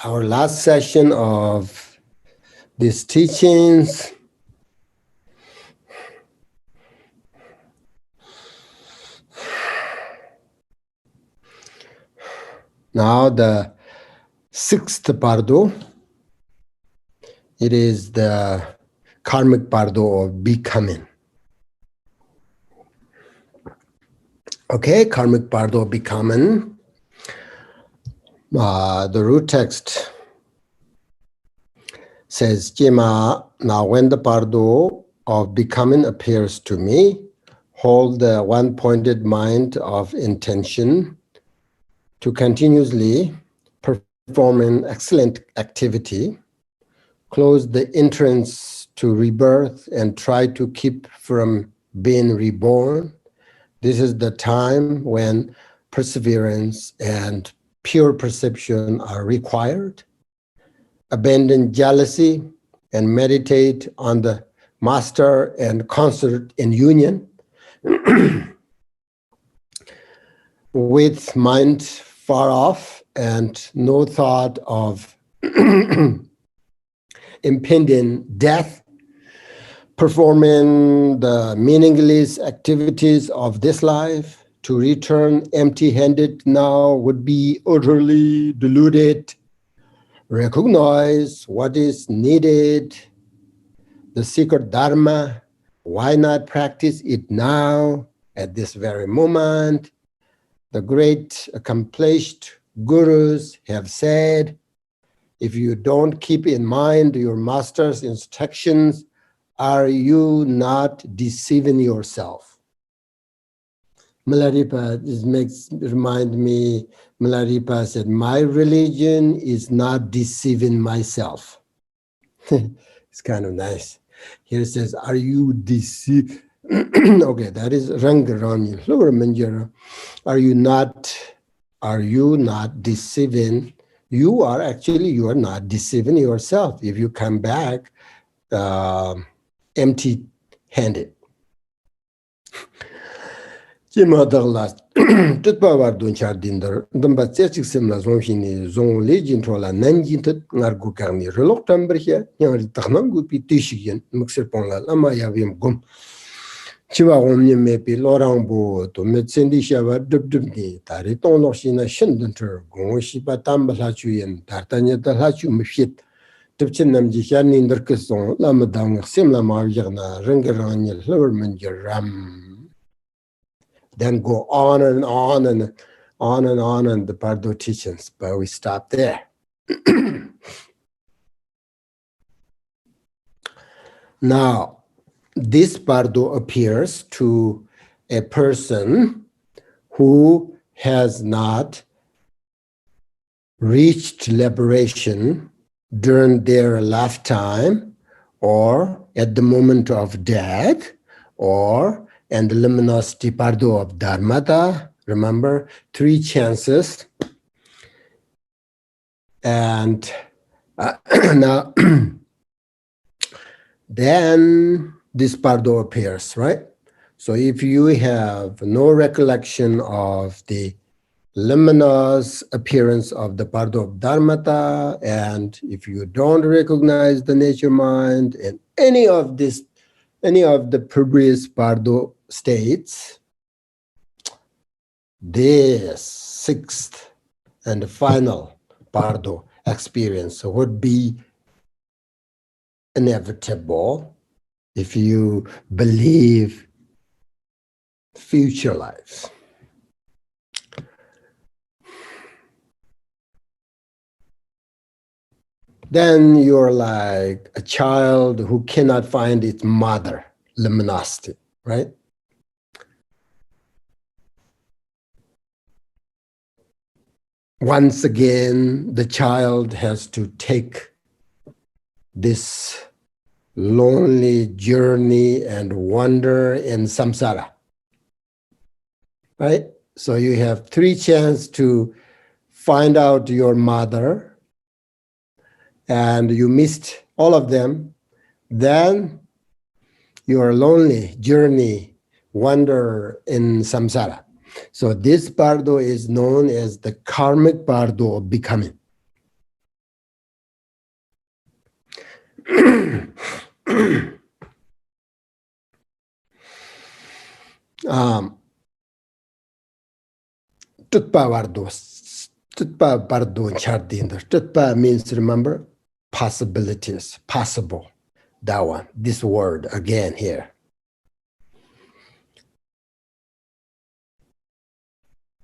our last session of these teachings. Now the sixth Pardo, it is the Karmic Pardo of becoming. Okay, Karmic Pardo of becoming. The root text says, Jima, now when the Pardo of becoming appears to me, hold the one-pointed mind of intention to continuously perform an excellent activity, close the entrance to rebirth and try to keep from being reborn. This is the time when perseverance and pure perception are required. Abandon jealousy and meditate on the master and consort in union. With mind far off and no thought of impending death, performing the meaningless activities of this life, to return empty-handed now would be utterly deluded. Recognize what is needed, the secret dharma. Why not practice it now, at this very moment? The great accomplished gurus have said, if you don't keep in mind your master's instructions, are you not deceiving yourself? Milarepa, remind me, Milarepa said, my religion is not deceiving myself. It's kind of nice. Here it says, are you deceived? Okay, that is Rangarani. Are you not deceiving? You are not deceiving yourself if you come back empty-handed. Chimadaglas, Tutbawar Dunchar Dinder, Dumba Chechik Simla Zonshini, Zon Legion Trola, Nanjinted, Nargu Karni, Reloctamber here, Yari Tahnangu Pitishian, Muxerponla, Lamayavim Gum. Chiva Omni Mepi, Lorambo, to Metsendi Shava Dubdubni, Tariton Loshina Shindenter, Gonshipa Tambalachuyan, Tartanya Talachu Mishit, Tupchinam Jishan in the Kisson, Lamadang, Simla Marjana, Rangaranya, Lovermanger Ram. Then go on and on and on and on and the Pardo teachings, but we stop there. Now, this Pardo appears to a person who has not reached liberation during their lifetime or at the moment of death or and the luminosity Pardo of Dharmata. Remember, 3 chances. And now, then this Pardo appears, right? So if you have no recollection of the luminous appearance of the Pardo of Dharmata, and if you don't recognize the nature mind and any of the previous Pardo states, this 6th and final Pardo experience would be inevitable if you believe future lives. Then you're like a child who cannot find its mother, luminosity, right? Once again, the child has to take this lonely journey and wander in samsara, right? So you have 3 chances to find out your mother, and you missed all of them. Then your lonely journey, wander in samsara. So this Pardo is known as the Karmic Pardo of becoming. Tutpa Bardos, Tutpa Bardo Chardin. Tutpa means, remember, possibilities, possible. That one, this word again here.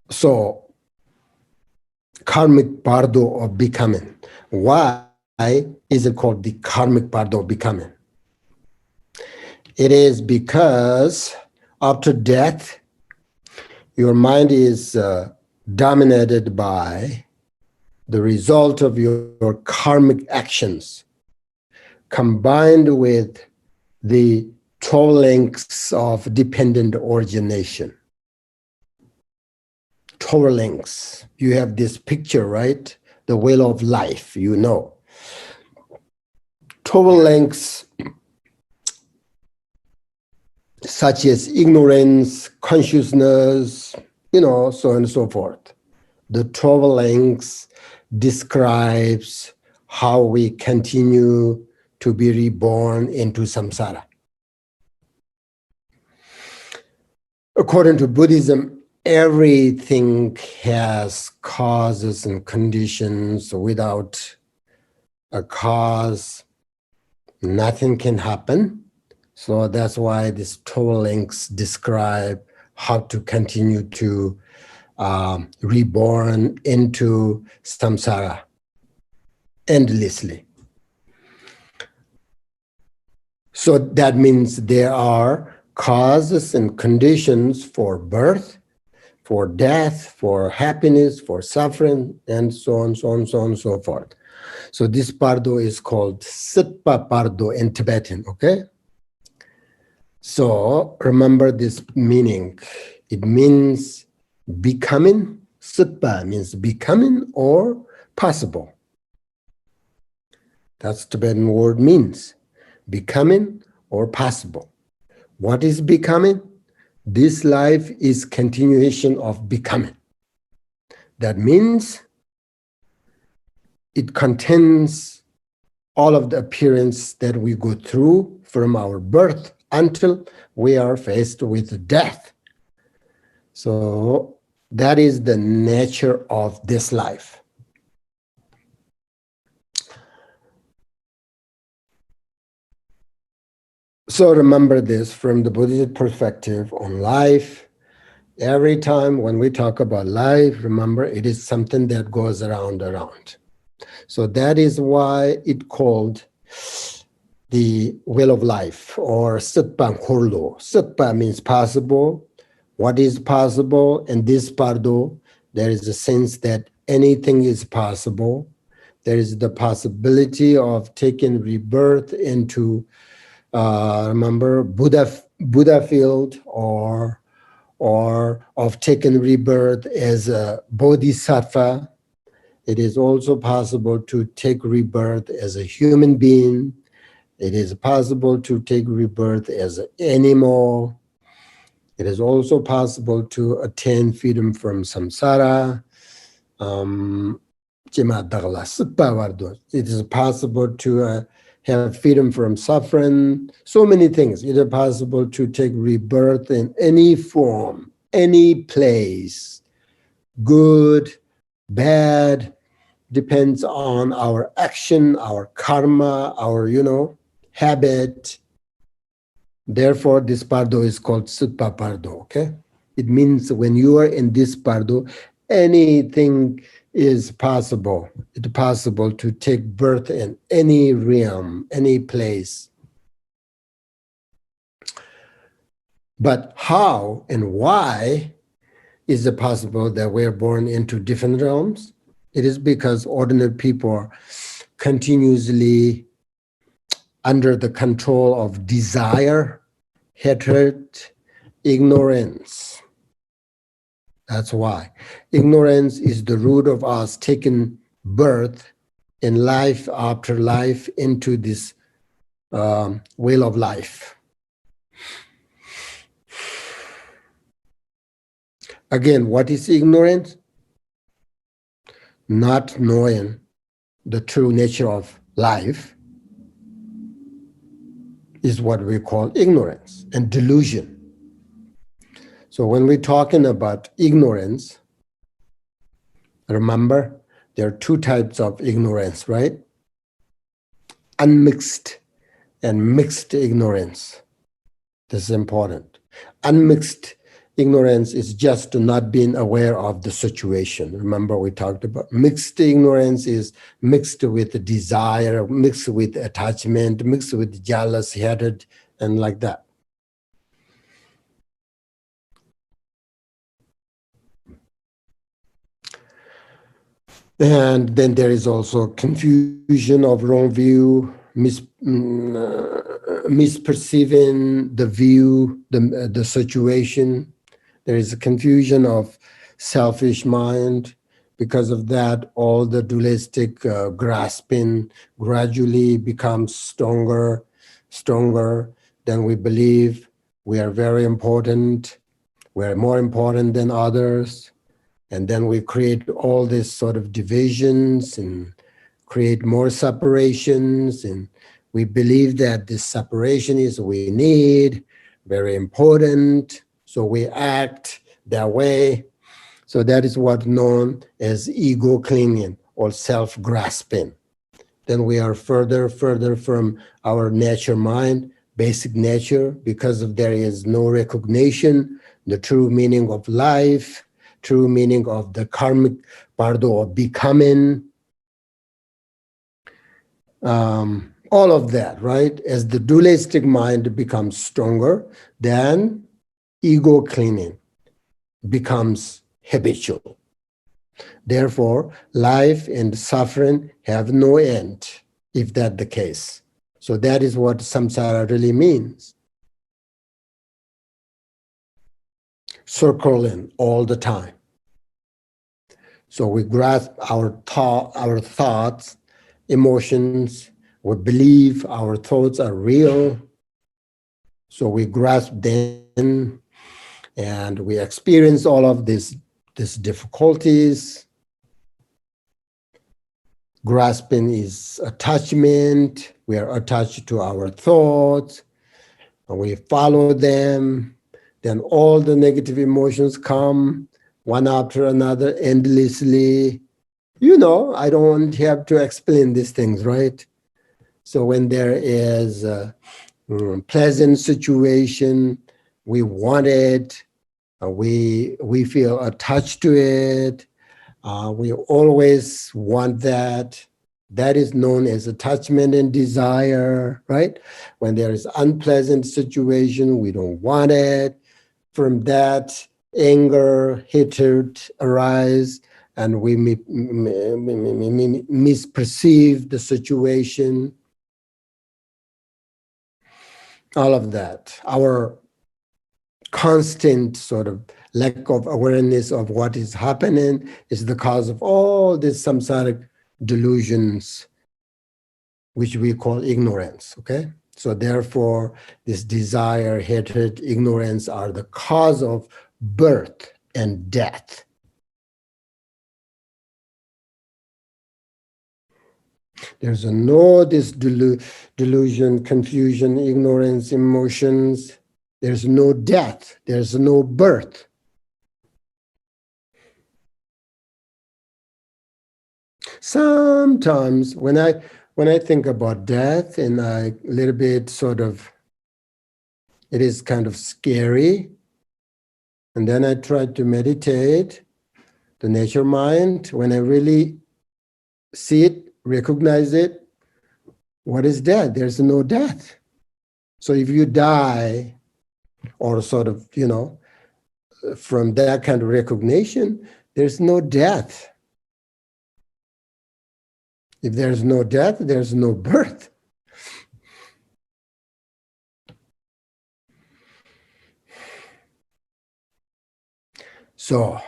So, karmic Pardo of becoming. Why is it called the karmic Pardo of becoming? It is because after death, your mind is dominated by the result of your karmic actions, combined with the 12 links of dependent origination. 12 links. You have this picture, right? The wheel of life, you know. 12 links such as ignorance, consciousness, you know, so on and so forth. The 12 links describes how we continue to be reborn into samsara. According to Buddhism, everything has causes and conditions. Without a cause, nothing can happen. So that's why these 12 links describe how to continue to reborn into samsara endlessly. So that means there are causes and conditions for birth, for death, for happiness, for suffering, and so on, so on, so on, so forth. So this Pardo is called Sitpa Pardo in Tibetan, okay? So remember this meaning. It means becoming. Sitpa means becoming or possible. That's Tibetan word means. Becoming or possible. What is becoming? This life is continuation of becoming. That means it contains all of the appearance that we go through from our birth until we are faced with death. So that is the nature of this life. So remember this from the Buddhist perspective on life. Every time when we talk about life, remember it is something that goes around. So that is why it called the wheel of life or Sitpa Khorlo. Sitpa means possible. What is possible? And this Pardo, there is a sense that anything is possible. There is the possibility of taking rebirth into, remember, Buddha field, or of taking rebirth as a bodhisattva. It is also possible to take rebirth as a human being. It is possible to take rebirth as an animal. It is also possible to attain freedom from samsara. It is possible to have freedom from suffering. So many things. It is possible to take rebirth in any form, any place, good, bad, depends on our action, our karma, our, habit. Therefore, this Pardo is called Sutpa Pardo, okay? It means when you are in this Pardo, anything is possible. It's possible to take birth in any realm, any place. But how and why is it possible that we're born into different realms? It is because ordinary people are continuously under the control of desire, hatred, ignorance. That's why. Ignorance is the root of us taking birth in life after life into this wheel of life. Again, what is ignorance? Not knowing the true nature of life. is what we call ignorance and delusion. So when we're talking about ignorance, remember, there are two types of ignorance, right? Unmixed and mixed ignorance. This is important. Unmixed ignorance is just not being aware of the situation. Remember, we talked about mixed ignorance is mixed with desire, mixed with attachment, mixed with jealous, hatred, and like that. And then there is also confusion of wrong view, misperceiving the view, the situation. There is a confusion of selfish mind. Because of that, all the dualistic grasping gradually becomes stronger. Then we believe we are very important. We are more important than others. And then we create all these sort of divisions and create more separations. And we believe that this separation is what we need, very important. So we act that way. So that is what's known as ego clinging or self-grasping. Then we are further from our nature mind, basic nature, because of there is no recognition, the true meaning of life, true meaning of the karmic Pardo of becoming, all of that, right? As the dualistic mind becomes stronger, then ego clinging becomes habitual. Therefore, life and suffering have no end, if that's the case. So that is what samsara really means. Circling all the time. So we grasp our thoughts, emotions, we believe our thoughts are real. So we grasp them and we experience all of these difficulties. Grasping is attachment. We are attached to our thoughts and we follow them. Then all the negative emotions come one after another endlessly. You know, I don't have to explain these things, right? So when there is a pleasant situation, we want it, we feel attached to it, we always want that. That is known as attachment and desire, right? When there is unpleasant situation, we don't want it. From that, anger, hatred arise, and we misperceive the situation. All of that. Our constant sort of lack of awareness of what is happening is the cause of all these samsaric delusions, which we call ignorance, okay? So therefore, this desire, hatred, ignorance are the cause of birth and death. There's this delusion, confusion, ignorance, emotions. There's no death. There's no birth. Sometimes when I think about death and I a little bit sort of, it is kind of scary. And then I try to meditate, the nature mind. When I really see it, recognize it, what is death? There's no death. So if you die, or sort of, you know, from that kind of recognition, there's no death. If there's no death, there's no birth. So,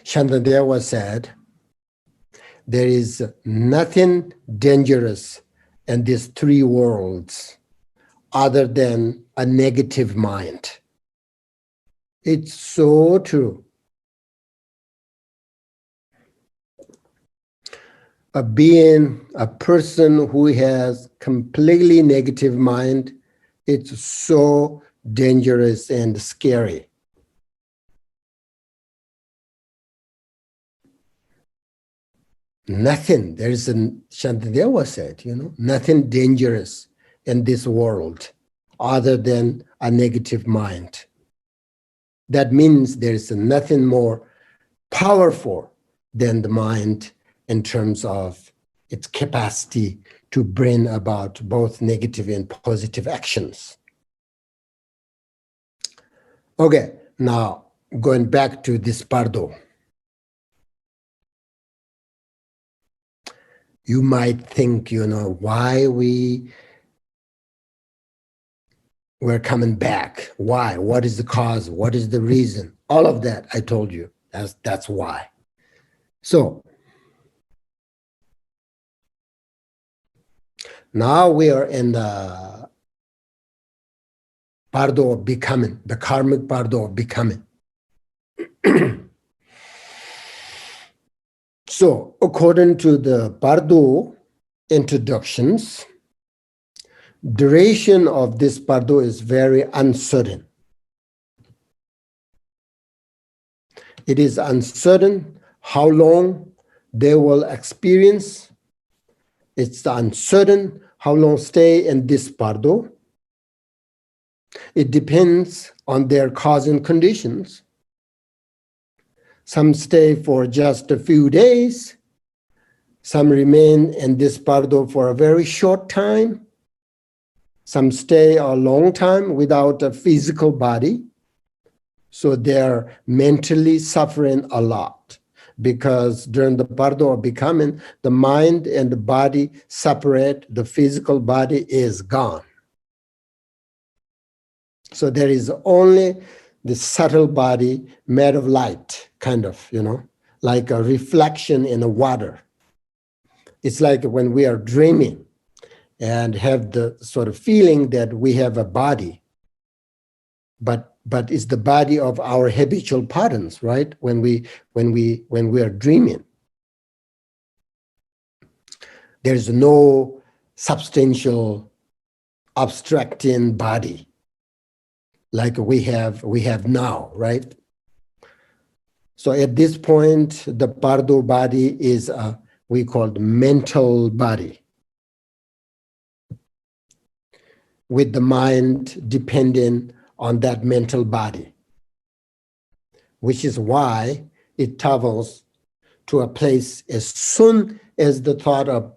Shantadeva said, there is nothing dangerous in these three worlds other than a negative mind. It's so true. A being, a person who has completely negative mind, it's so dangerous and scary. Nothing, there is a Shantideva said, nothing dangerous in this world other than a negative mind. That means there is nothing more powerful than the mind in terms of its capacity to bring about both negative and positive actions. Okay, now going back to this Pardo. You might think, why we're coming back. Why? What is the cause? What is the reason? All of that, I told you, that's why. So, now we are in the Pardo of becoming, the karmic Pardo of becoming. So, according to the Pardo introductions, duration of this Pardo is very uncertain. It is uncertain how long they will experience. It's uncertain how long stay in this Pardo. It depends on their cause and conditions. Some stay for just a few days. Some remain in this Pardo for a very short time. Some stay a long time without a physical body. So they're mentally suffering a lot because during the Pardo of becoming, the mind and the body separate, the physical body is gone. So there is only the subtle body made of light, kind of, like a reflection in the water. It's like when we are dreaming and have the sort of feeling that we have a body, but it's the body of our habitual patterns, right? When we are dreaming, there's no substantial abstracting body like we have now, right? So at this point, the Pardo body is we called mental body, with the mind dependent on that mental body, which is why it travels to a place as soon as the thought of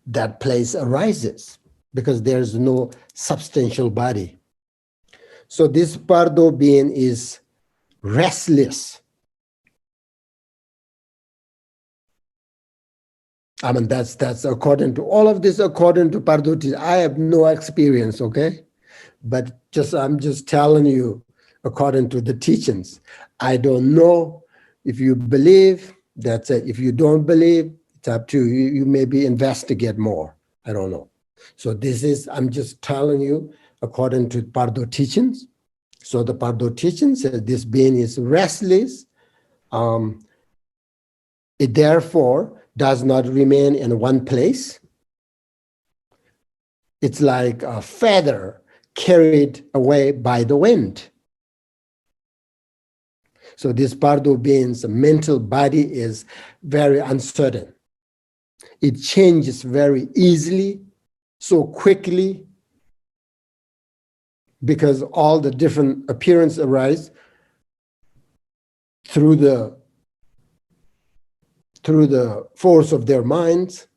that place arises, because there's no substantial body. So this Pardo being is restless. I mean, that's according to all of this, according to Pardo. I have no experience, okay? But I'm just telling you, according to the teachings. I don't know if you believe, that's it. If you don't believe, it's up to you. You maybe investigate more. I don't know. So I'm just telling you, according to Pardo teachings. So the Pardo teachings says this being is restless. It therefore does not remain in one place. It's like a feather carried away by the wind. So this Pardo being's mental body is very uncertain. It changes very easily, so quickly, because all the different appearances arise through the force of their minds.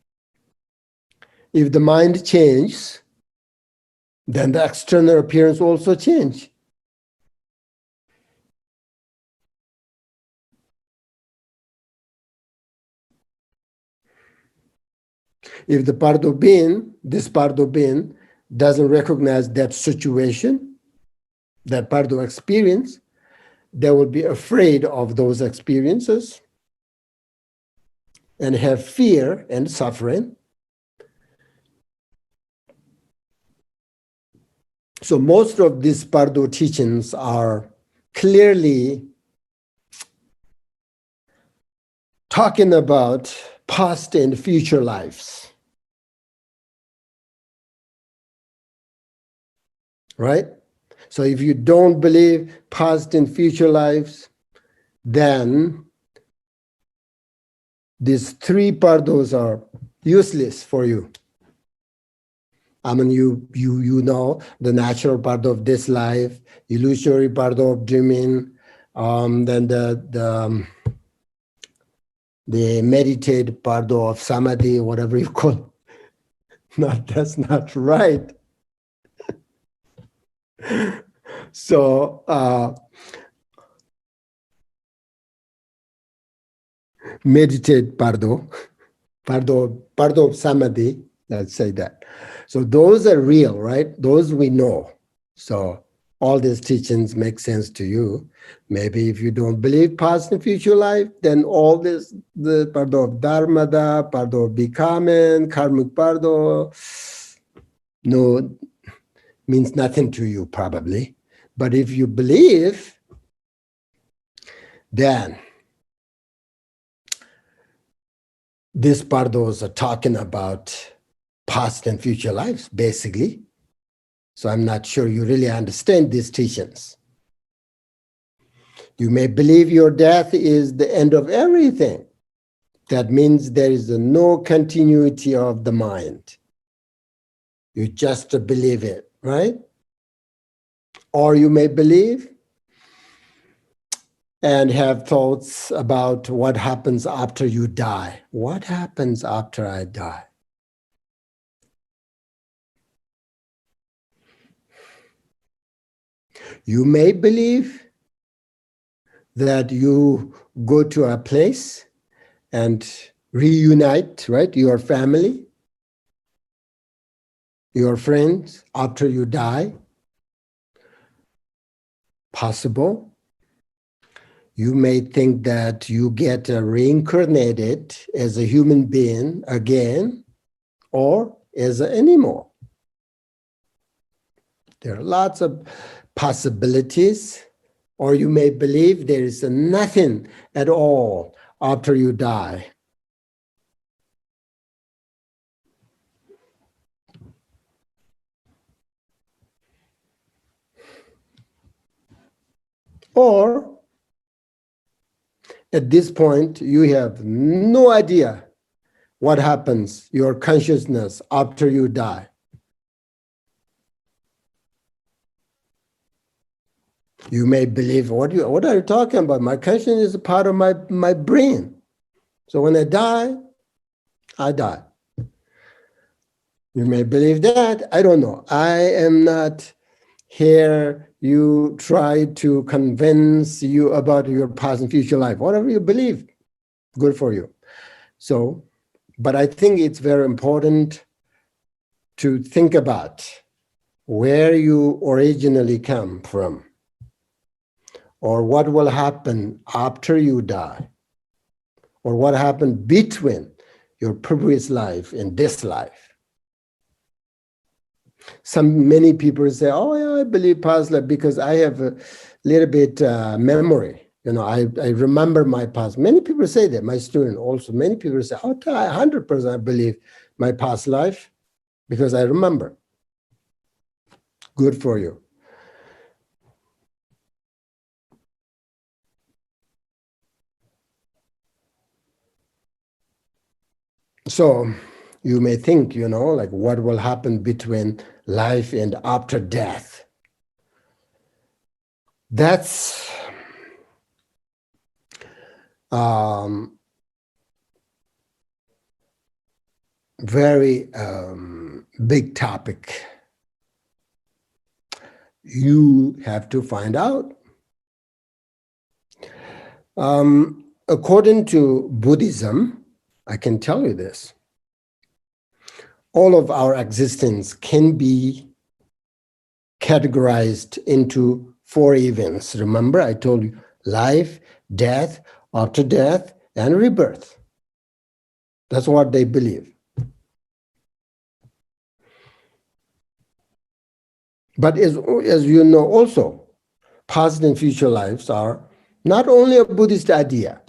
If the mind changes, then the external appearance also change. If the this Pardo being doesn't recognize that situation, that Pardo experience, they will be afraid of those experiences and have fear and suffering. So most of these Pardo teachings are clearly talking about past and future lives, right? So if you don't believe past and future lives, then these three pardos are useless for you. I mean, you know the natural part of this life, illusory part of dreaming, then the meditated part of samadhi, whatever you call it. No, that's not right. So meditate pardo of samadhi, let's say that. So those are real, right? Those we know. So all these teachings make sense to you. Maybe if you don't believe past and future life, then all this, the pardo of dharmada, pardo of becoming, karmic pardo, no, means nothing to you probably. But if you believe, then these pardos are talking about past and future lives, basically. So I'm not sure you really understand these teachings. You may believe your death is the end of everything. That means there is no continuity of the mind. You just believe it, right? Or you may believe and have thoughts about what happens after you die. What happens after I die? You may believe that you go to a place and reunite, right? Your family, your friends after you die. Possible. You may think that you get reincarnated as a human being again or as an animal. There are lots of possibilities. Or you may believe there is nothing at all after you die. Or at this point, you have no idea what happens, your consciousness, after you die. You may believe, what are you talking about? My consciousness is a part of my brain. So when I die, I die. You may believe that. I don't know. I am not here. You try to convince you about your past and future life. Whatever you believe, good for you. So, but I think it's very important to think about where you originally come from, or what will happen after you die, or what happened between your previous life and this life. Many people say, oh yeah, I believe past life because I have a little bit memory. You know, I remember my past. Many people say that, my student also. Many people say, oh, 100% I believe my past life because I remember. Good for you. So you may think, you know, like what will happen between life and after death. That's very big topic. You have to find out. According to Buddhism, I can tell you this. All of our existence can be categorized into 4 events. Remember, I told you life, death, after death, and rebirth. That's what they believe. But as you know also, past and future lives are not only a Buddhist idea.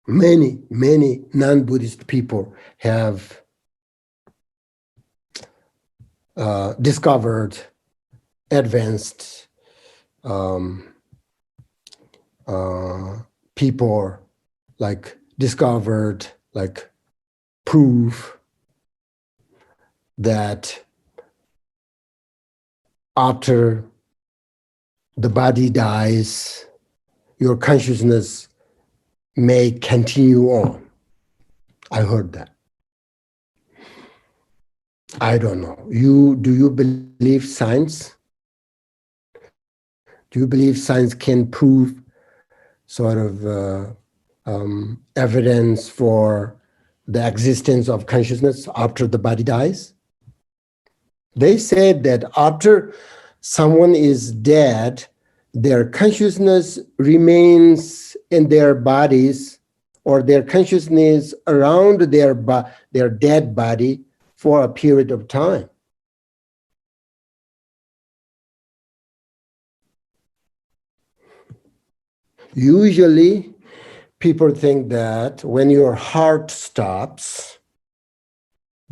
Many non-Buddhist people have discovered, advanced people like discovered, like prove that after the body dies, your consciousness may continue on. I heard that. I don't know. Do you believe science? Do you believe science can prove sort of evidence for the existence of consciousness after the body dies? They said that after someone is dead, their consciousness remains in their bodies, or their consciousness around their dead body for a period of time. Usually, people think that when your heart stops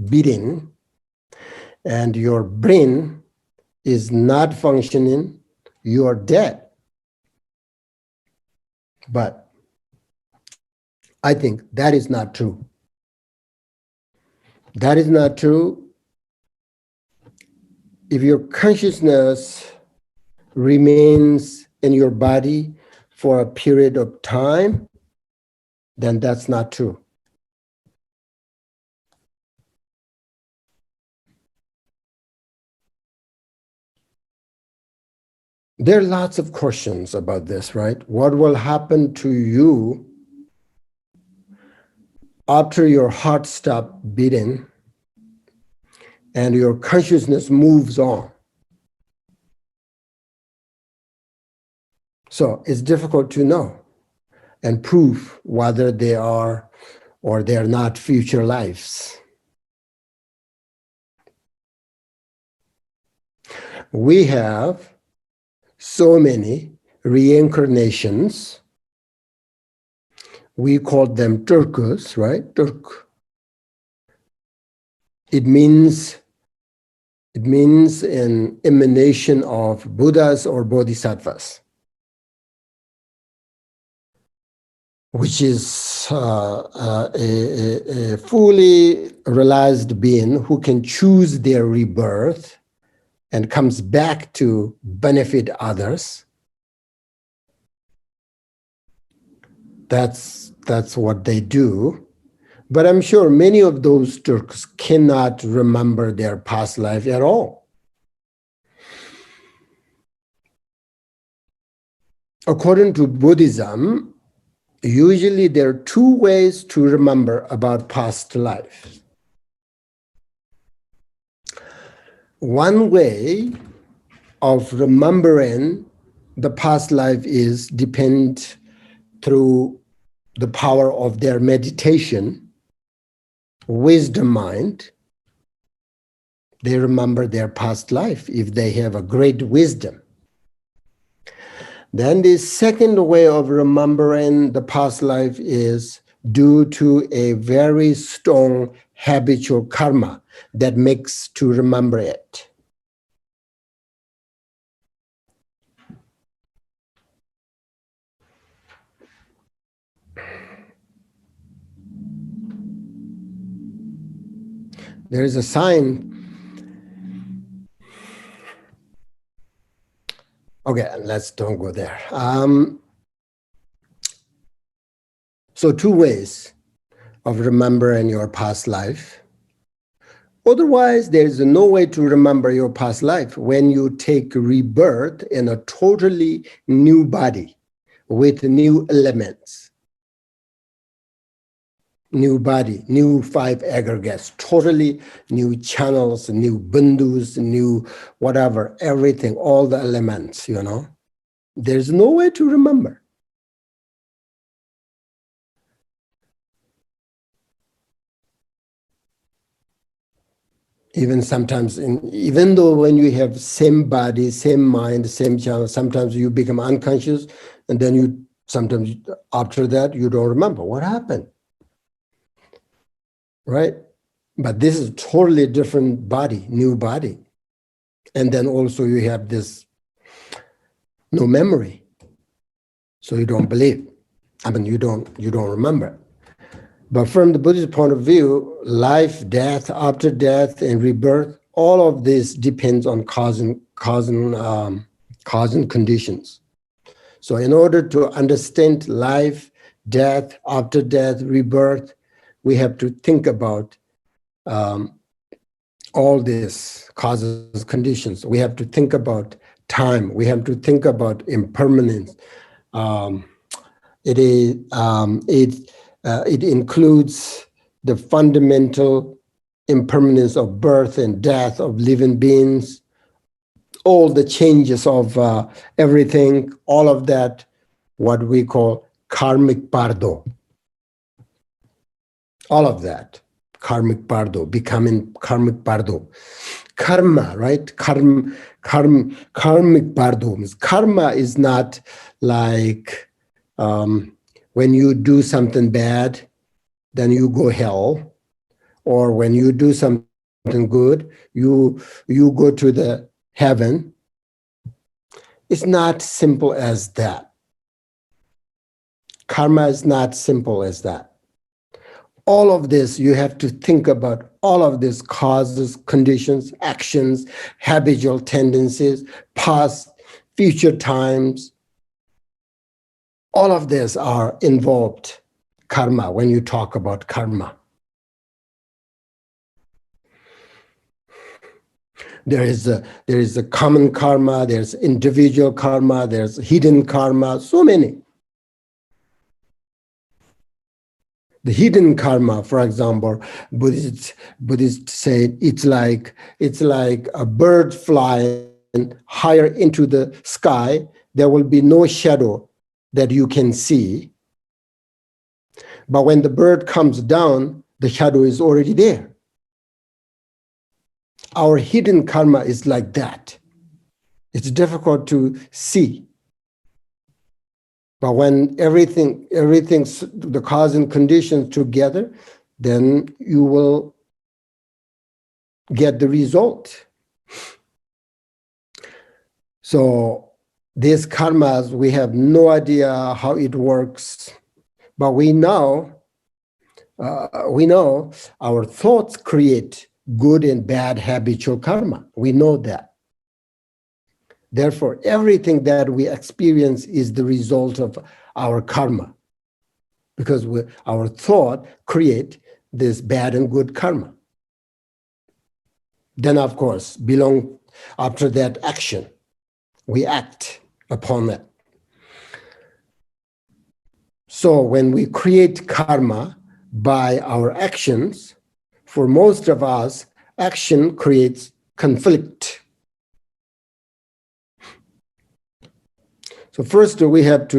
beating and your brain is not functioning, you are dead. But I think that is not true. That is not true. If your consciousness remains in your body for a period of time, then that's not true. There are lots of questions about this, right? What will happen to you after your heart stops beating and your consciousness moves on? So it's difficult to know and prove whether they are or they are not future lives. We have so many reincarnations. We call them Turkus, right? Turk. It means an emanation of Buddhas or Bodhisattvas, which is a fully realized being who can choose their rebirth and comes back to benefit others. That's what they do. But I'm sure many of those Turks cannot remember their past life at all. According to Buddhism, usually there are two ways to remember about past life. One way of remembering the past life is depend through the power of their meditation, wisdom mind. They remember their past life if they have a great wisdom. Then the second way of remembering the past life is due to a very strong habitual karma that makes to remember it. There is a sign. Okay, let's don't go there. So two ways of remembering your past life. Otherwise, there is no way to remember your past life when you take rebirth in a totally new body with new elements. New body, new five aggregates, totally new channels, new bindus, new whatever, everything, all the elements, you know. There's no way to remember. Even sometimes, even though when you have same body, same mind, same channel, sometimes you become unconscious, and then you sometimes after that you don't remember what happened, right? But this is totally different body, new body, and then also you have this no memory, so you don't believe. I mean, you don't remember. But from the Buddhist point of view, life, death, after death, and rebirth, all of this depends on causing conditions. So in order to understand life, death, after death, rebirth, we have to think about all these causes, conditions. We have to think about time. We have to think about impermanence. It includes the fundamental impermanence of birth and death of living beings, all the changes of everything, all of that, what we call karmic Pardo. All of that, karmic Pardo, becoming karmic Pardo. Karma, right? Karmic Pardo means karma is not like when you do something bad, then you go hell, or when you do something good, you go to the heaven. It's not simple as that. Karma is not simple as that. All of this, you have to think about all of these causes, conditions, actions, habitual tendencies, past, future times. All of this are involved karma when you talk about karma. There is a common karma, there's individual karma, there's hidden karma, so many. The hidden karma, for example, Buddhists say it's like a bird flying higher into the sky. There will be no shadow that you can see. But when the bird comes down, the shadow is already there. Our hidden karma is like that. It's difficult to see. But when everything's the cause and conditions together, then you will get the result. So these karmas, we have no idea how it works, but we know our thoughts create good and bad habitual karma. We know that. Therefore, everything that we experience is the result of our karma, because our thought create this bad and good karma. Then, of course, after that action, we act upon that. So when we create karma by our actions, for most of us, action creates conflict. So first we have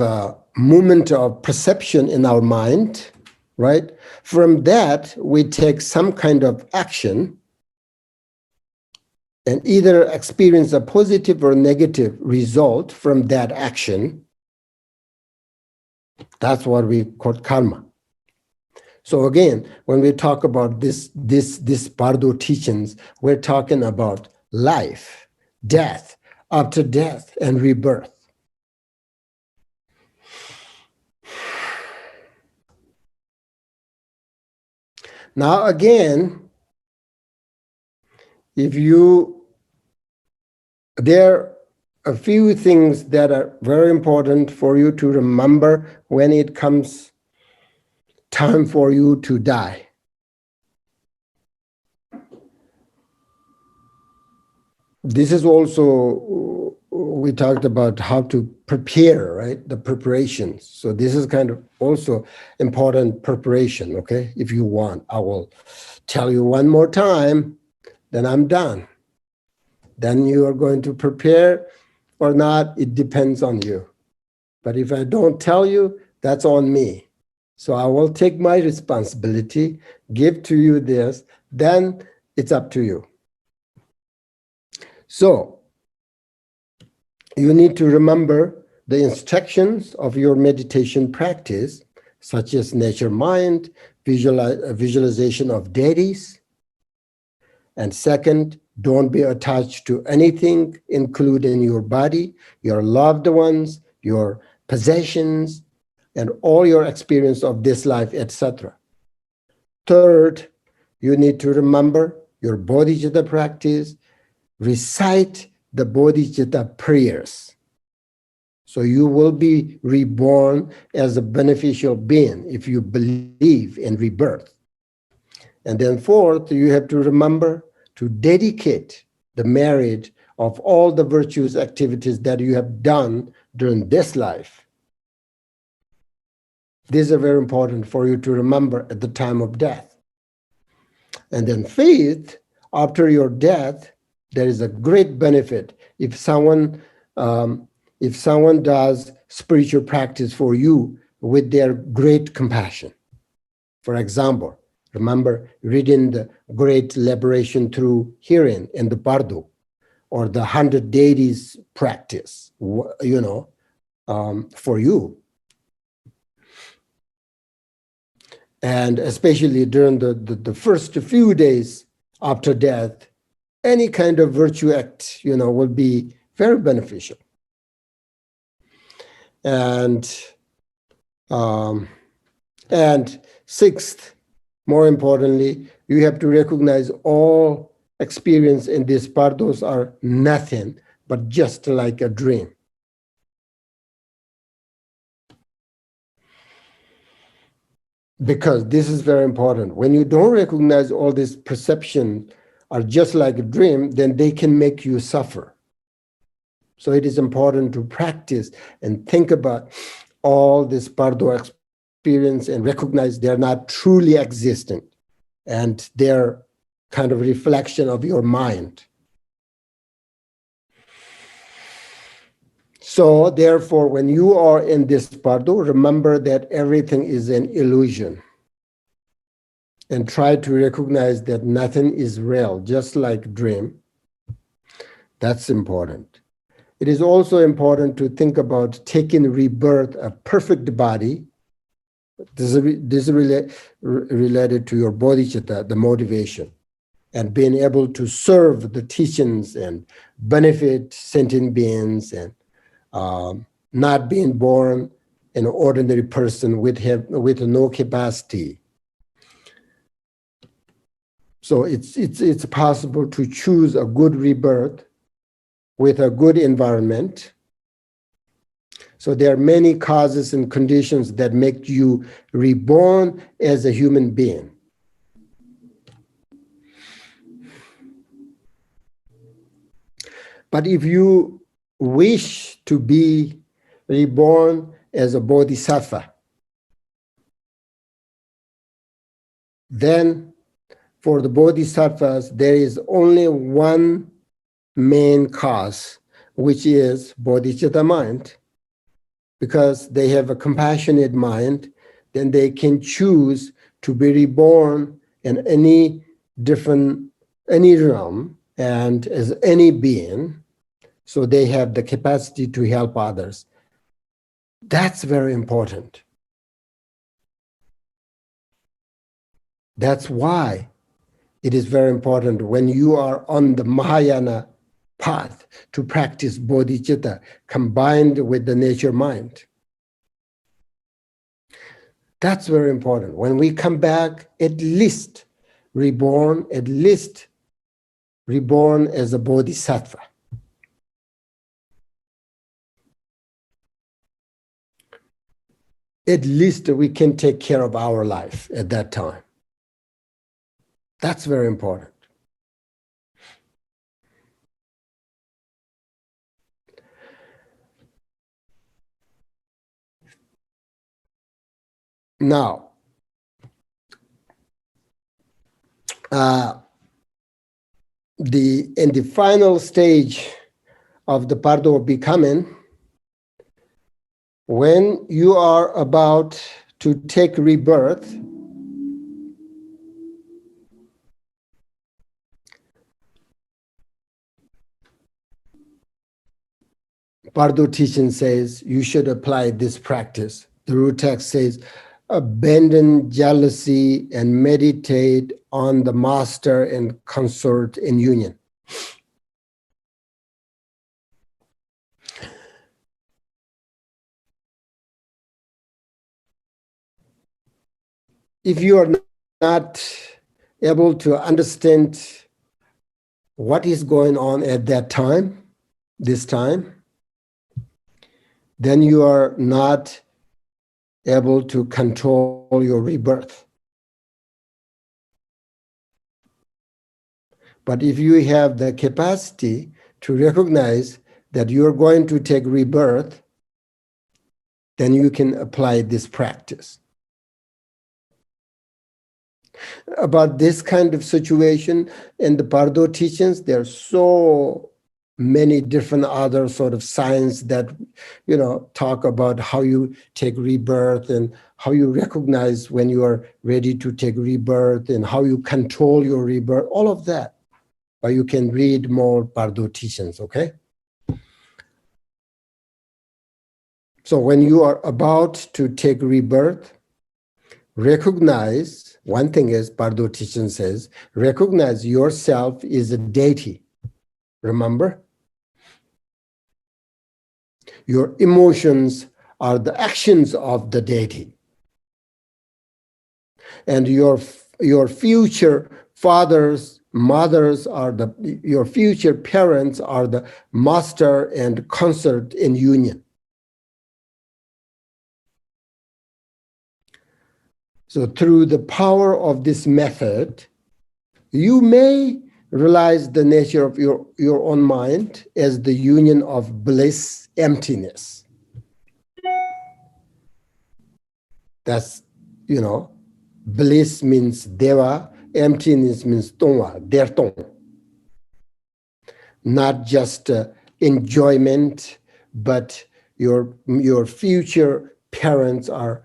a moment of perception in our mind, right? From that, we take some kind of action and either experience a positive or negative result from that action. That's what we call karma. So again, when we talk about this Bardo teachings, we're talking about life, death, after death, and rebirth. Now again, there are a few things that are very important for you to remember when it comes time for you to die. This is also, we talked about how to prepare, right? The preparations. So this is kind of also important preparation, okay? If you want, I will tell you one more time, then I'm done. Then you are going to prepare or not, it depends on you. But if I don't tell you, That's on me. So I will take my responsibility, give to you this, then it's up to you. So you need to remember the instructions of your meditation practice, such as nature mind, visualization of deities. And second, don't be attached to anything, including your body, your loved ones, your possessions, and all your experience of this life, etc. Third, you need to remember your bodhicitta practice, recite the bodhicitta prayers. So you will be reborn as a beneficial being if you believe in rebirth. And then fourth, you have to remember to dedicate the merit of all the virtuous activities that you have done during this life. These are very important for you to remember at the time of death. And then fifth, after your death, there is a great benefit if someone does spiritual practice for you with their great compassion. For example, remember reading the Great Liberation Through Hearing in the Pardo, or the 100 Deities practice, for you. And especially during the first few days after death, any kind of virtue act, will be very beneficial. And sixth, more importantly, you have to recognize all experience in these Pardos are nothing but just like a dream. Because this is very important. When you don't recognize all these perceptions are just like a dream, then they can make you suffer. So it is important to practice and think about all this Pardo experience and recognize they're not truly existent and they're kind of reflection of your mind. So therefore, when you are in this Pardo, remember that everything is an illusion. And try to recognize that nothing is real, just like dream. That's important. It is also important to think about taking rebirth, a perfect body. This is related to your bodhicitta, the motivation, and being able to serve the teachings and benefit sentient beings, and not being born an ordinary person with no capacity. So it's possible to choose a good rebirth with a good environment. So there are many causes and conditions that make you reborn as a human being. But if you wish to be reborn as a bodhisattva, then for the bodhisattvas, there is only one main cause, which is bodhicitta mind. Because they have a compassionate mind, then they can choose to be reborn in any realm and as any being. So they have the capacity to help others. That's very important. That's why it is very important when you are on the Mahayana path to practice bodhicitta combined with the nature mind. That's very important. When we come back, at least reborn as a bodhisattva. At least we can take care of our life at that time. That's very important. Now, in the final stage of the Pardo of becoming, when you are about to take rebirth, Pardo teaching says you should apply this practice. The root text says, abandon jealousy and meditate on the master and consort in union. If you are not able to understand what is going on at that time, this time, then you are not able to control your rebirth. But if you have the capacity to recognize that you're going to take rebirth, then you can apply this practice. About this kind of situation in the Pardo teachings, there are so many different other sort of signs that, talk about how you take rebirth and how you recognize when you are ready to take rebirth and how you control your rebirth, all of that. But you can read more Pardo teachings, okay? So when you are about to take rebirth, recognize, one thing is, Pardo teaching says, recognize yourself is a deity. Remember? Your emotions are the actions of the deity. And your future fathers, mothers your future parents are the master and consort in union. So through the power of this method, you may realize the nature of your own mind as the union of bliss, emptiness. That's, bliss means deva, emptiness means tongwa, dertong. Not just enjoyment, but your future parents are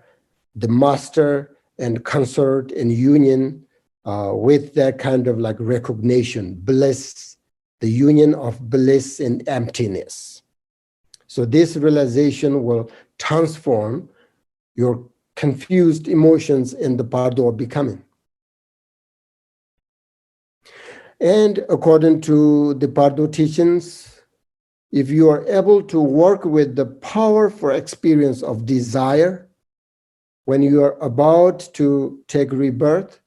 the master and consort in union with that kind of like recognition, bliss, the union of bliss and emptiness. So this realization will transform your confused emotions in the Pardo of becoming. And according to the Pardo teachings, if you are able to work with the powerful experience of desire, when you are about to take rebirth,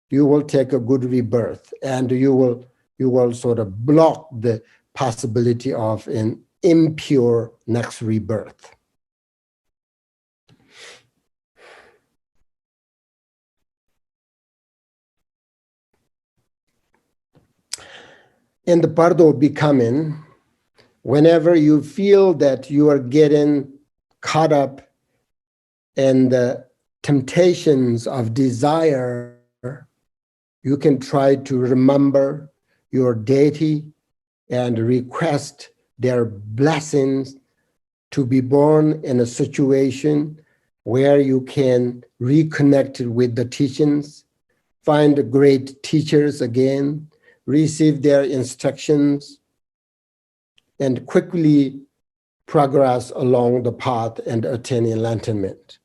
you will take a good rebirth, and you will sort of block the possibility of an impure next rebirth. In the Pardo becoming, whenever you feel that you are getting caught up in the temptations of desire, you can try to remember your deity and request their blessings to be born in a situation where you can reconnect with the teachings, find great teachers again, receive their instructions, and quickly progress along the path and attain enlightenment.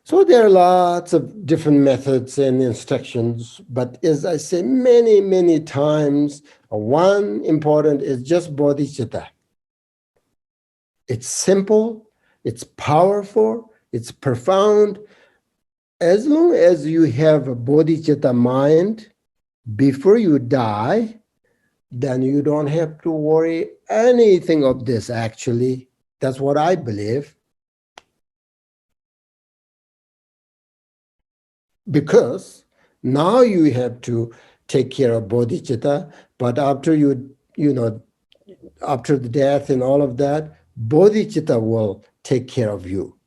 So there are lots of different methods and instructions, but as I say many, many times, one important is just bodhicitta. It's simple, it's powerful, it's profound. As long as you have a bodhicitta mind before you die, then you don't have to worry anything of this, actually. That's what I believe. Because now you have to take care of bodhicitta, but after after the death and all of that, bodhicitta will take care of you.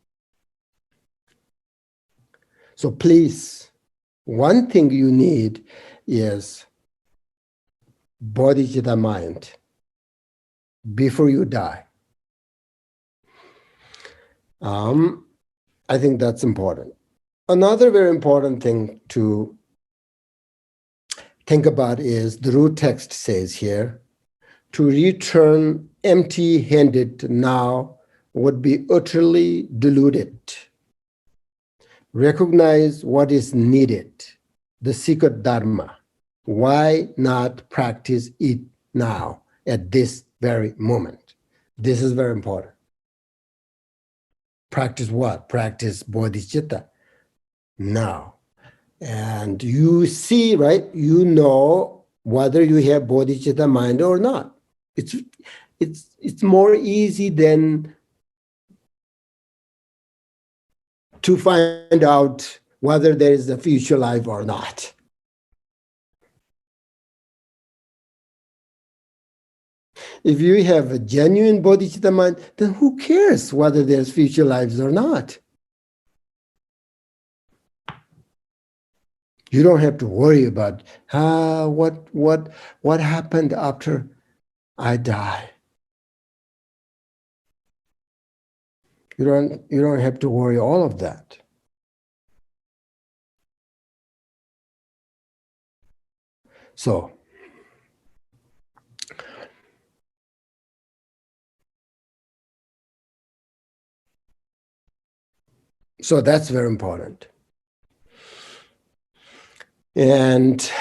So please, one thing you need is bodhicitta mind before you die. I think that's important. Another very important thing to think about is the root text says here, to return empty-handed now would be utterly deluded. Recognize what is needed, the secret dharma. Why not practice it now at this very moment? This is very important. Practice what? Practice bodhicitta now. And you see, right? You know whether you have bodhicitta mind or not. It's more easy than to find out whether there is a future life or not. If you have a genuine bodhicitta mind, then who cares whether there's future lives or not? You don't have to worry about what happened after I die. You don't have to worry all of that. So that's very important. And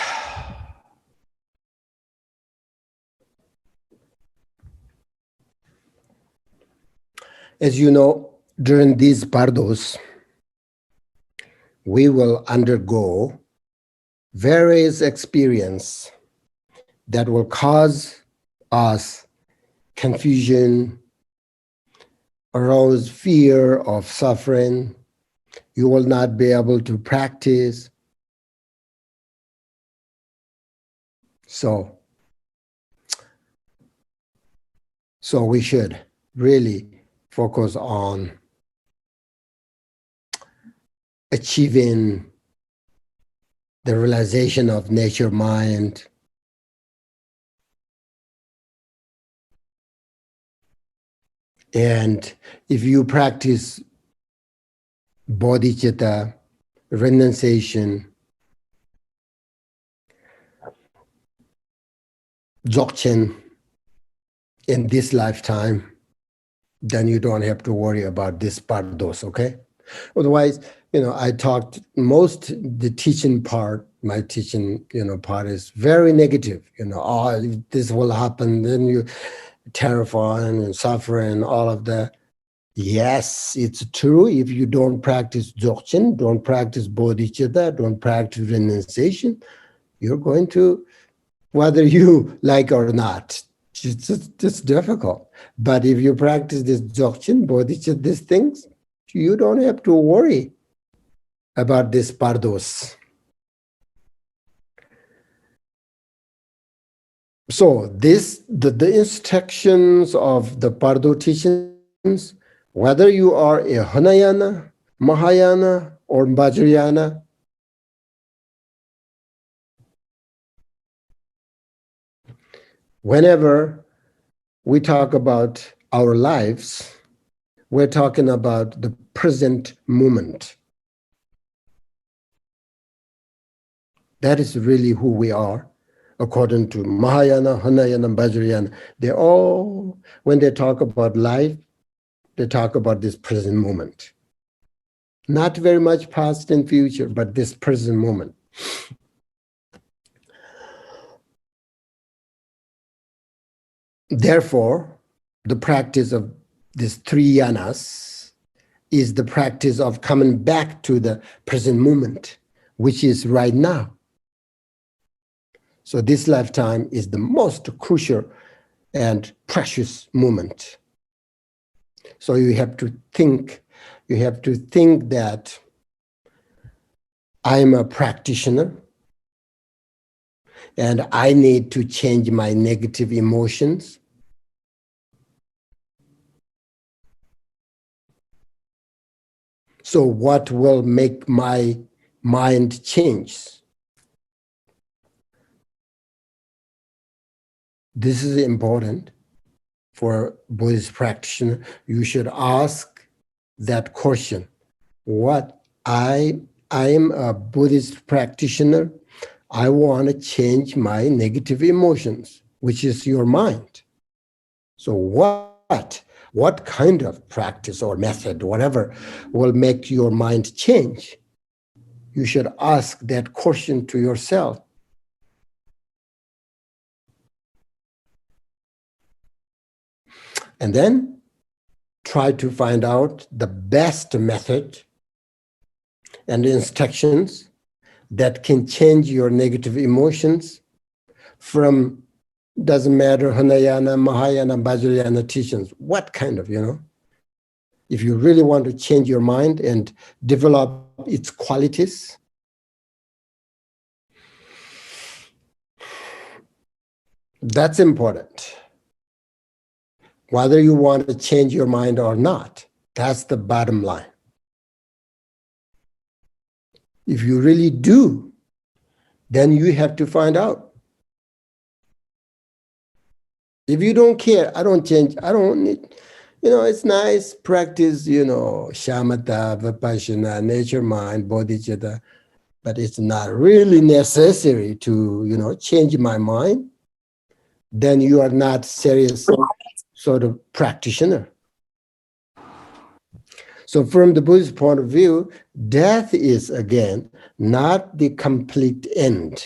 as you know, during these Bardos, we will undergo various experiences that will cause us confusion, arouse fear of suffering. You will not be able to practice. So we should really focus on achieving the realization of nature mind, and if you practice bodhicitta, renunciation, dzogchen in this lifetime, then you don't have to worry about this Bardos, okay? Otherwise, I talked the teaching part, my teaching, part is very negative. This will happen, then you terrifying and suffering, all of that. Yes, it's true. If you don't practice dzogchen, don't practice bodhicitta, don't practice renunciation, you're going to, whether you like or not, it's difficult. But if you practice this dzogchen, bodhicitta, these things, you don't have to worry about this Bardos. So the instructions of the Pardo teachings, whether you are a Hinayana, Mahayana, or Vajrayana, whenever we talk about our lives, we're talking about the present moment. That is really who we are, according to Mahayana, Hinayana, Vajrayana. They all, when they talk about life, they talk about this present moment. Not very much past and future, but this present moment. Therefore, the practice of these three yanas is the practice of coming back to the present moment, which is right now. So this lifetime is the most crucial and precious moment. So you have to think that I'm a practitioner and I need to change my negative emotions. So what will make my mind change? This is important for Buddhist practitioner. You should ask that question. What I am a Buddhist practitioner. I want to change my negative emotions, which is your mind. So what kind of practice or method, whatever, will make your mind change? You should ask that question to yourself. And then try to find out the best method and instructions that can change your negative emotions from, doesn't matter, Hinayana, Mahayana, Vajrayana teachings, what kind of, if you really want to change your mind and develop its qualities, that's important. Whether you want to change your mind or not, that's the bottom line. If you really do, then you have to find out. If you don't care, I don't change, I don't need, it's nice practice, shamatha, vipassana, nature mind, bodhicitta, but it's not really necessary to, change my mind, then you are not serious sort of practitioner. So from the Buddhist point of view, death is, again, not the complete end.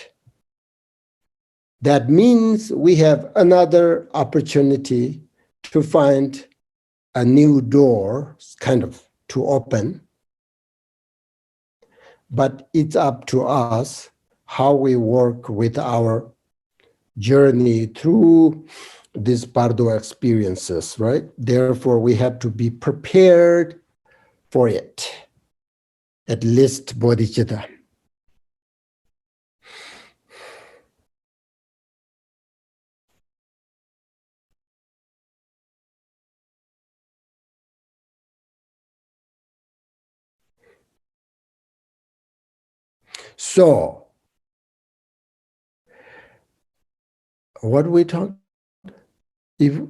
That means we have another opportunity to find a new door, kind of, to open. But it's up to us how we work with our journey through these Pardo experiences, right? Therefore, we have to be prepared for it, at least bodhicitta. So, what we talk, if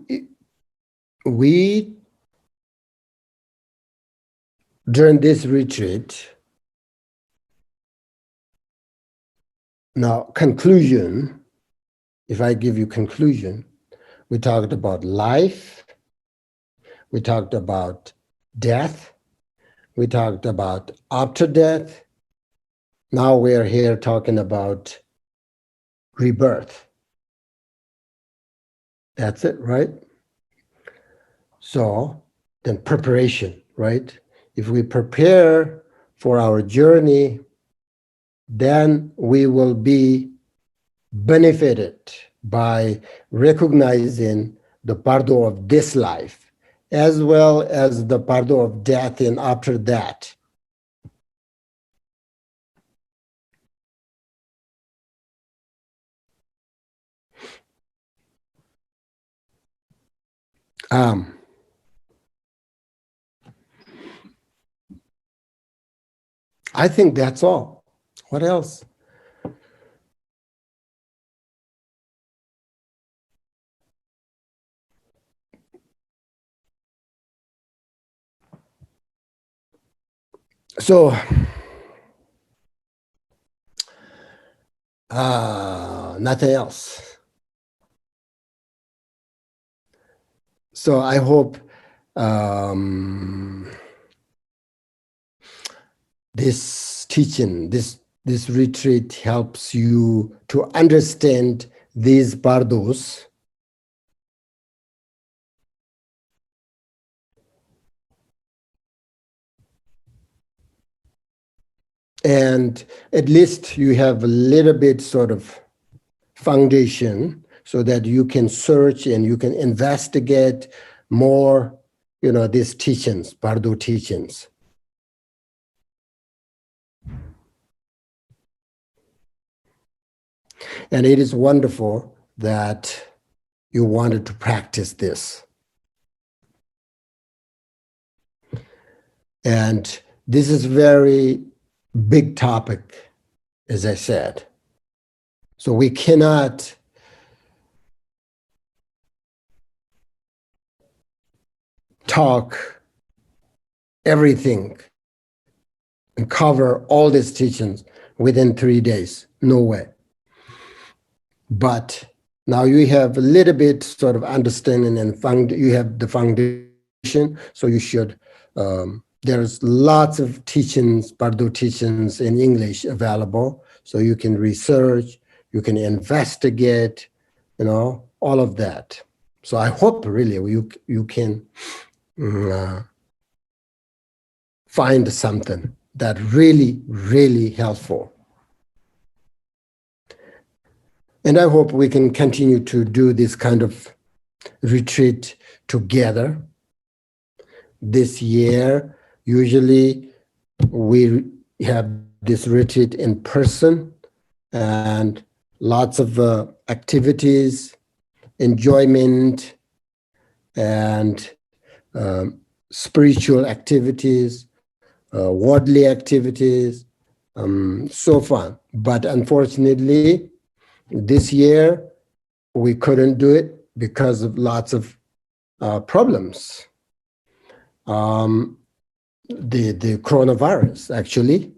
we, during this retreat, now conclusion, if I give you conclusion, we talked about life, we talked about death, we talked about after death. Now we're here talking about rebirth. That's it, right? So then preparation, right? If we prepare for our journey, then we will be benefited by recognizing the Pardo of this life, as well as the Pardo of death and after that. I think that's all. What else? So, nothing else. So I hope this teaching, this retreat helps you to understand these bardos. And at least you have a little bit sort of foundation so that you can search and you can investigate more, these teachings, Bardo teachings. And it is wonderful that you wanted to practice this. And this is very big topic, as I said. So we cannot talk everything and cover all these teachings within 3 days. No way. But now you have a little bit sort of understanding and you have the foundation, so you should, there's lots of teachings, Bardo teachings in English available, so you can research, you can investigate, all of that. So I hope really you can find something that really, really helpful. And I hope we can continue to do this kind of retreat together. This year, usually we have this retreat in person and lots of activities, enjoyment, and spiritual activities, worldly activities, so fun. But unfortunately, this year, we couldn't do it because of lots of problems. The coronavirus, actually,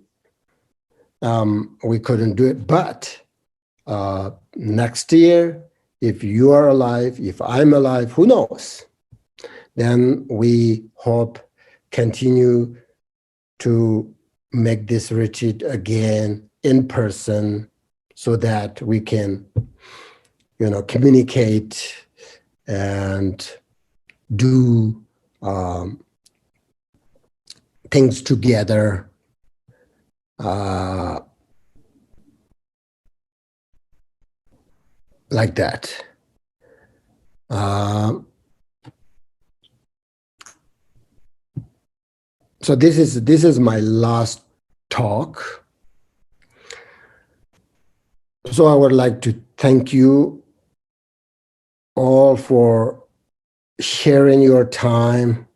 we couldn't do it. But next year, if you are alive, if I'm alive, who knows? Then we hope continue to make this retreat again in person, so that we can, communicate and do things together. Like that. So this is my last talk. So I would like to thank you all for sharing your time.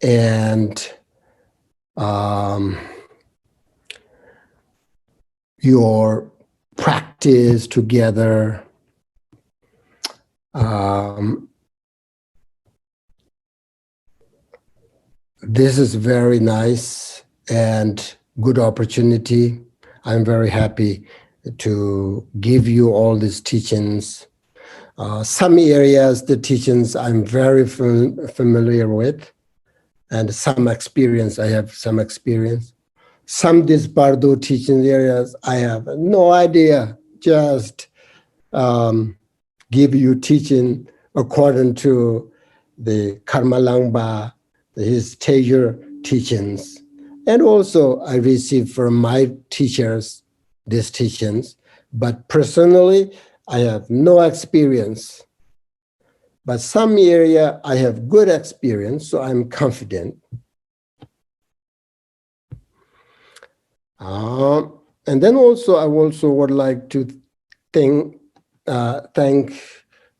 And your practice together. This is very nice and good opportunity. I'm very happy to give you all these teachings. Some areas, the teachings I'm very familiar with, and some experience, I have some experience. Some these Pardo teaching areas, I have no idea, just give you teaching according to the Karma Langba, his Teacher teachings. And also I received from my teachers these teachings, but personally, I have no experience. But some area I have good experience, so I'm confident. And then also, I also would like to thank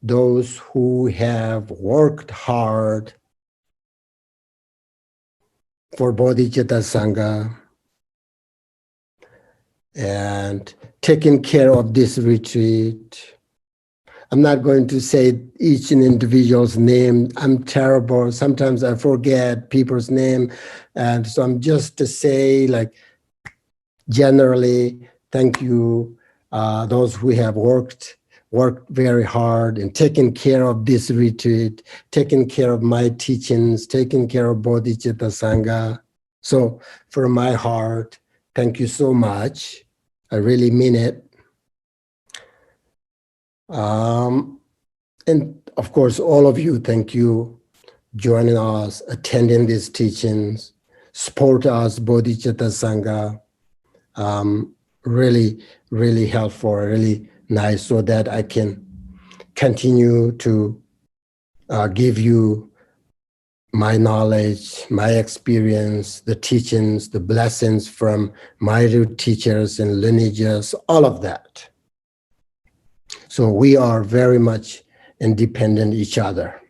those who have worked hard for Bodhicitta Sangha and taking care of this retreat. I'm not going to say each individual's name. I'm terrible. Sometimes I forget people's name. And so I'm just to say, like, generally, thank you, those who have worked very hard and taken care of this retreat, taken care of my teachings, taken care of Bodhicitta Sangha. So from my heart, thank you so much. I really mean it. And of course, all of you, thank you, joining us, attending these teachings, support us, Bodhicitta Sangha. Really, really helpful, really nice, so that I can continue to give you my knowledge, my experience, the teachings, the blessings from my root teachers and lineages, all of that. So we are very much independent each other.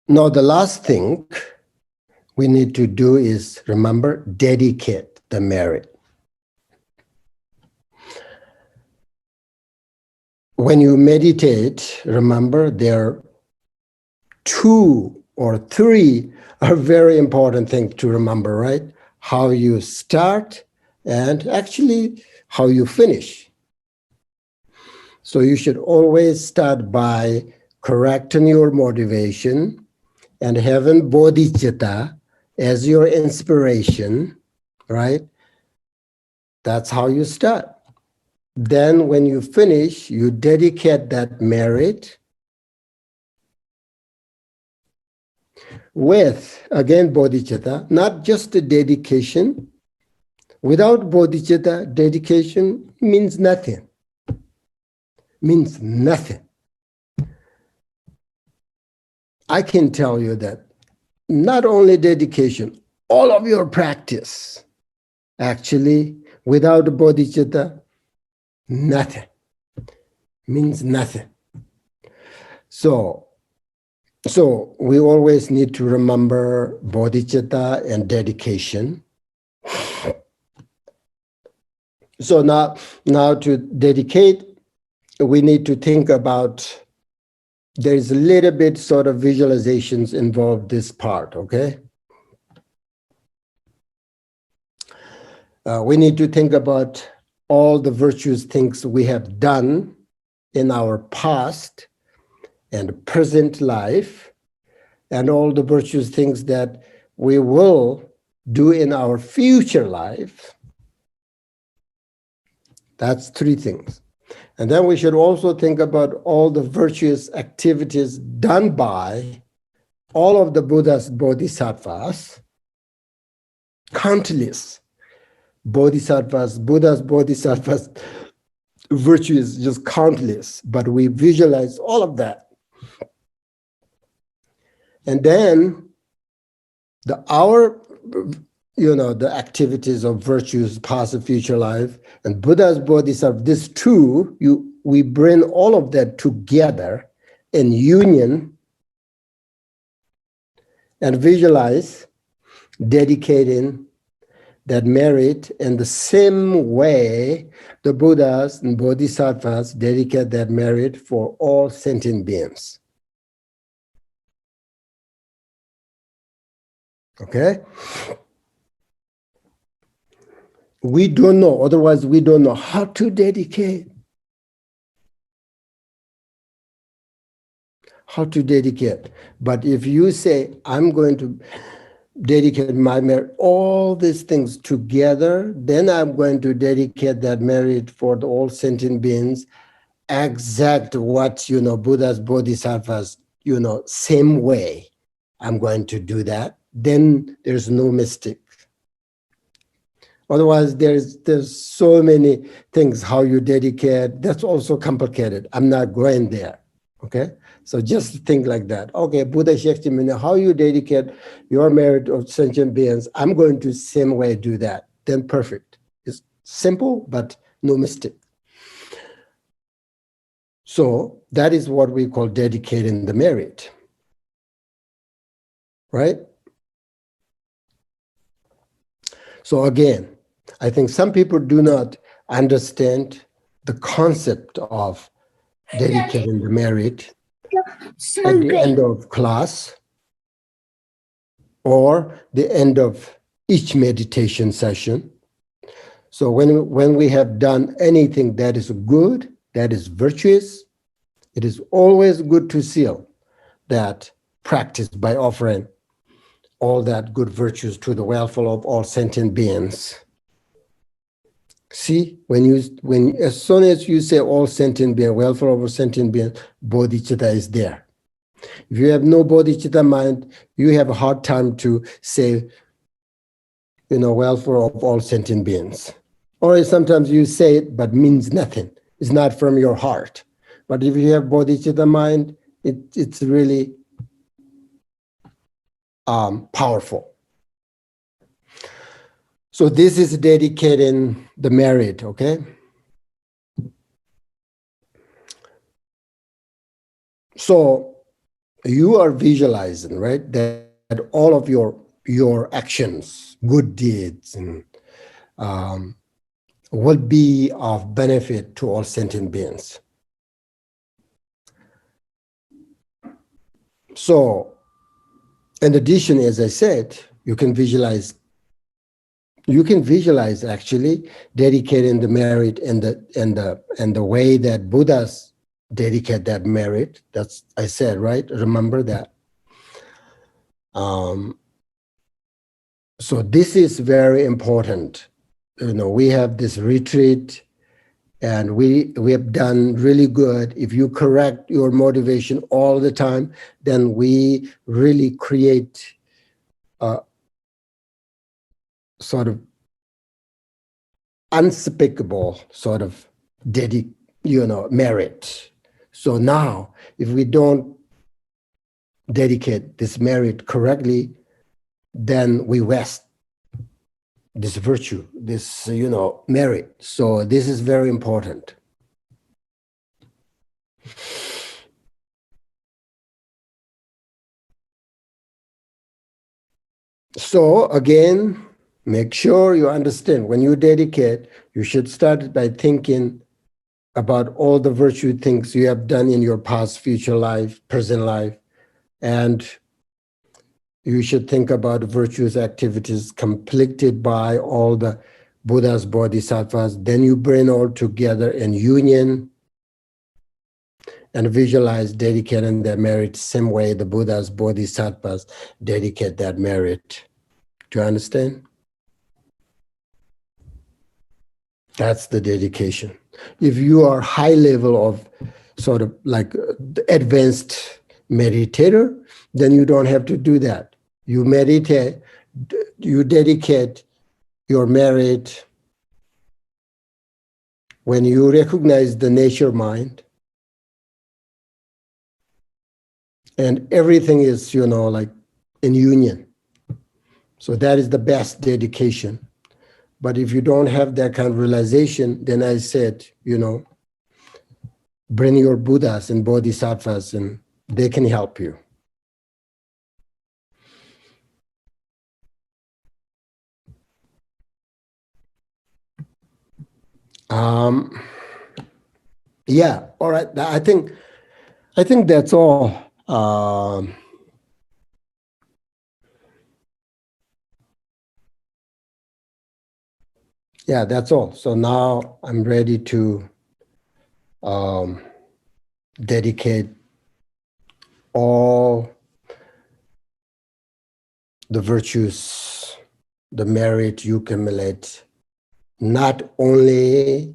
Now, the last thing we need to do is, remember, dedicate the merit. when you meditate, remember there are 2 or 3 are very important things to remember, right? How you start and actually how you finish. So you should always start by correcting your motivation and having bodhicitta as your inspiration, right? That's how you start. Then when you finish, you dedicate that merit with, again, bodhicitta, not just a dedication. Without bodhicitta, dedication means nothing. Means nothing. I can tell you that not only dedication, all of your practice, actually, without bodhicitta, nothing. Means nothing. So we always need to remember bodhicitta and dedication. So now to dedicate, we need to think about, there's a little bit sort of visualizations involved this part, okay? We need to think about all the virtuous things we have done in our past and present life, and all the virtuous things that we will do in our future life. That's 3 things. And then we should also think about all the virtuous activities done by all of the Buddha's bodhisattvas, countless bodhisattvas, Buddha's bodhisattvas, virtue is just countless, but we visualize all of that. And then the activities of virtues, past and future life, and Buddha's bodhisattva, these 2, we bring all of that together in union and visualize dedicating that merit in the same way the Buddhas and bodhisattvas dedicate that merit for all sentient beings. Okay? We don't know, otherwise we don't know how to dedicate. How to dedicate. But if you say, I'm going to dedicate my merit, all these things together, then I'm going to dedicate that merit for the all sentient beings, exact what, Buddha's bodhisattvas, same way I'm going to do that, then there's no mistake. Otherwise, there's so many things how you dedicate. That's also complicated. I'm not going there, okay? So just think like that. Okay, Buddha Shakti, how you dedicate your merit of sentient beings, I'm going to same way do that. Then perfect. It's simple, but no mistake. So that is what we call dedicating the merit, right? So again, I think some people do not understand the concept of dedicating the merit at the end of class or the end of each meditation session. So when we have done anything that is good, that is virtuous, it is always good to seal that practice by offering all that good virtues to the welfare of all sentient beings. See, as soon as you say all sentient beings, welfare of all sentient beings, bodhicitta is there. If you have no bodhicitta mind, you have a hard time to say, welfare of all sentient beings. Or sometimes you say it, but means nothing. It's not from your heart. But if you have bodhicitta mind, it's really powerful. So this is dedicating the merit, okay? So you are visualizing, right, that all of your actions, good deeds, and will be of benefit to all sentient beings. So, in addition, as I said, you can visualize actually dedicating the merit and the way that Buddhas dedicate that merit. That's I said, right? Remember that. So this is very important. We have this retreat, and we have done really good. If you correct your motivation all the time, then we really create a sort of unspeakable sort of merit. So now, if we don't dedicate this merit correctly, then we waste this virtue, this merit. So this is very important. So again, make sure you understand, when you dedicate, you should start by thinking about all the virtue things you have done in your past, future life, present life, and you should think about virtuous activities completed by all the Buddhas, Bodhisattvas. Then you bring all together in union and visualize dedicating their merit same way the Buddhas, Bodhisattvas dedicate that merit. Do you understand? That's the dedication. If you are high level of sort of like advanced meditator, then you don't have to do that. You meditate, you dedicate your merit when you recognize the nature mind, and everything is, like in union. So that is the best dedication. But if you don't have that kind of realization, then I said, bring your Buddhas and Bodhisattvas and they can help you. Yeah, all right. I think that's all. Yeah, that's all. So now I'm ready to dedicate all the virtues, the merit you accumulate, not only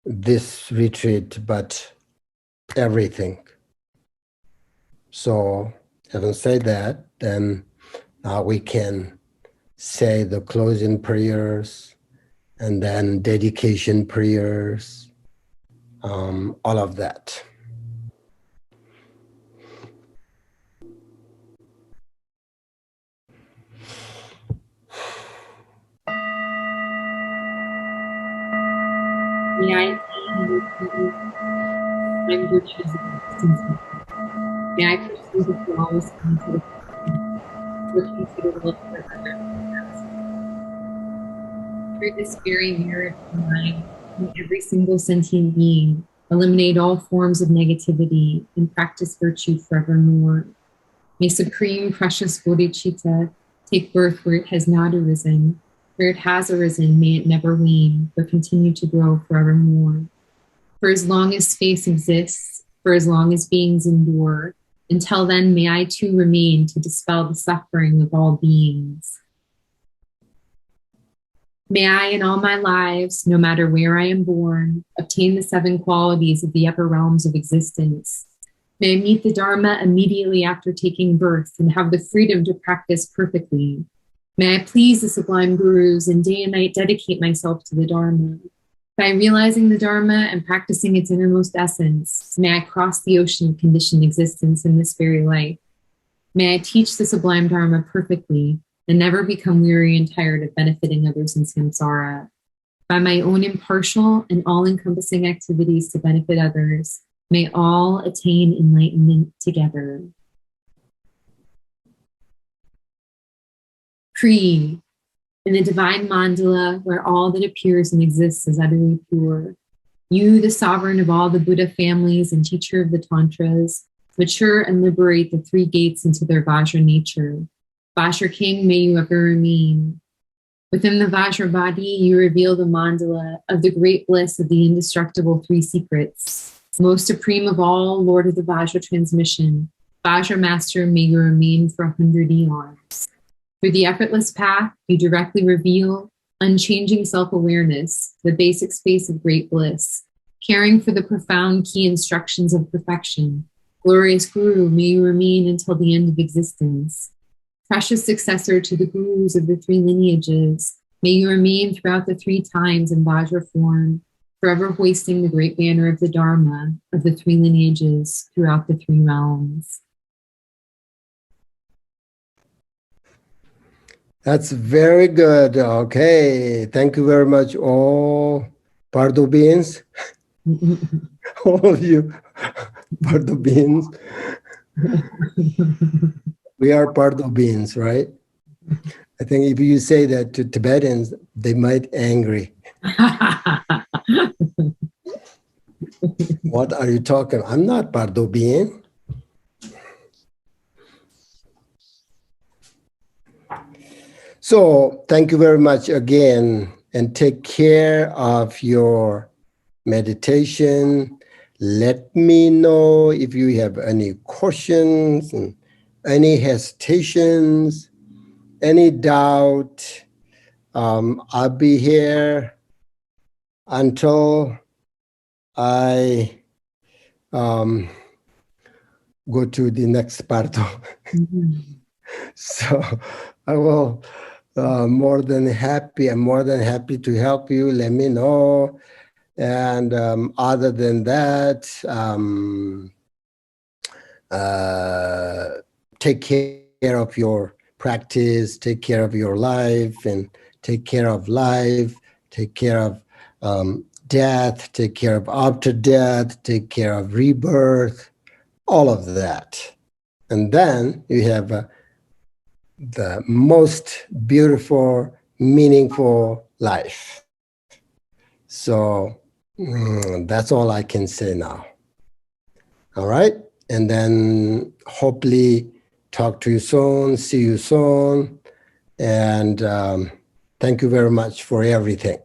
this retreat, but everything. So having said that, then now we can say the closing prayers and then dedication prayers, all of that. May I I'm virtues of existence. May I pursue the flawless concept working for the love for others. Through this very merit of mine in every single sentient being, eliminate all forms of negativity and practice virtue forevermore. May supreme precious bodhicitta take birth where it has not arisen. Where it has arisen, may it never wane, but continue to grow forevermore. For as long as space exists, for as long as beings endure, until then may I too remain to dispel the suffering of all beings. May I in all my lives, no matter where I am born, obtain the 7 qualities of the upper realms of existence. May I meet the Dharma immediately after taking birth and have the freedom to practice perfectly. May I please the sublime gurus and day and night dedicate myself to the Dharma. By realizing the Dharma and practicing its innermost essence, may I cross the ocean of conditioned existence in this very life. May I teach the sublime Dharma perfectly and never become weary and tired of benefiting others in samsara. By my own impartial and all-encompassing activities to benefit others, may all attain enlightenment together. Creed. In the divine mandala, where all that appears and exists is utterly pure, you, the sovereign of all the Buddha families and teacher of the Tantras, mature and liberate the three gates into their Vajra nature. Vajra King, may you ever remain. Within the Vajra body, you reveal the mandala of the great bliss of the indestructible three secrets. Most supreme of all, Lord of the Vajra transmission, Vajra Master, may you remain for 100 eons. Through the effortless path, you directly reveal unchanging self-awareness, the basic space of great bliss, caring for the profound key instructions of perfection. Glorious Guru, may you remain until the end of existence. Precious successor to the gurus of the three lineages, may you remain throughout the three times in Vajra form, forever hoisting the great banner of the Dharma of the three lineages throughout the three realms. That's very good. Okay. Thank you very much, all Pardo beings. All of you Pardo beings. We are Pardo beings, right? I think if you say that to Tibetans, they might angry. What are you talking? I'm not Pardo being. So thank you very much again, and take care of your meditation. Let me know if you have any questions and any hesitations, any doubt. I'll be here until I go to the next part. So I will I'm more than happy to help you. Let me know. And other than that, take care of your practice, take care of your life, and take care of life, take care of death, take care of after death, take care of rebirth, all of that. And then you have the most beautiful, meaningful life. So that's all I can say now. All right? And then hopefully talk to you soon, see you soon. And thank you very much for everything.